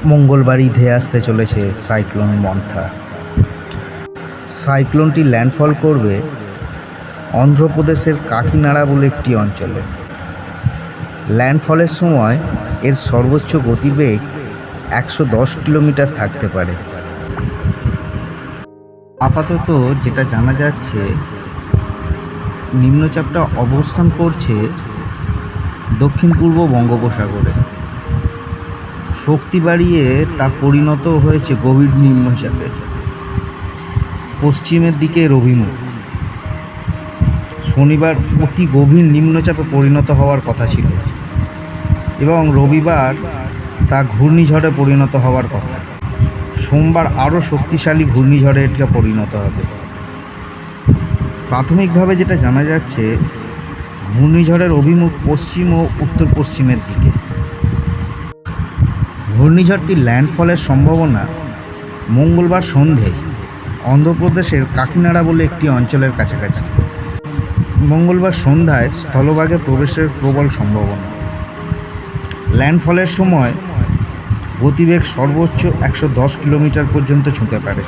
মঙ্গলবারই ধেয়ে আসতে চলেছে সাইক্লোন মন্থা। সাইক্লোনটি ল্যান্ডফল করবে অন্ধ্রপ্রদেশের কাকিনাড়া বলে একটি অঞ্চলে। ল্যান্ডফলের সময় এর সর্বোচ্চ গতিবেগ 110 কিলোমিটার থাকতে পারে। আপাতত যেটা জানা যাচ্ছে, নিম্নচাপটা অবস্থান করছে দক্ষিণ পূর্ব বঙ্গোপসাগরে। শক্তি বাড়িয়ে তা পরিণত হয়েছে গভীর নিম্নচাপে, পশ্চিমের দিকে অভিমুখ। শনিবার অতি গভীর নিম্নচাপে পরিণত হওয়ার কথা ছিল এবং রবিবার তা ঘূর্ণিঝড়ে পরিণত হওয়ার কথা। সোমবার আরও শক্তিশালী ঘূর্ণিঝড়ে এটা পরিণত হবে। প্রাথমিকভাবে যেটা জানা যাচ্ছে, ঘূর্ণিঝড়ের অভিমুখ পশ্চিম ও উত্তর পশ্চিমের দিকে। ঘূর্ণিঝড়টির ল্যান্ডফলের সম্ভাবনা মঙ্গলবার সন্ধে অন্ধ্রপ্রদেশের কাকিনাড়া বলে একটি অঞ্চলের কাছাকাছি। মঙ্গলবার সন্ধ্যায় স্থলভাগে প্রবেশের প্রবল সম্ভাবনা। ল্যান্ডফলের সময় গতিবেগ সর্বোচ্চ 110 কিলোমিটার পর্যন্ত ছুঁতে পারে।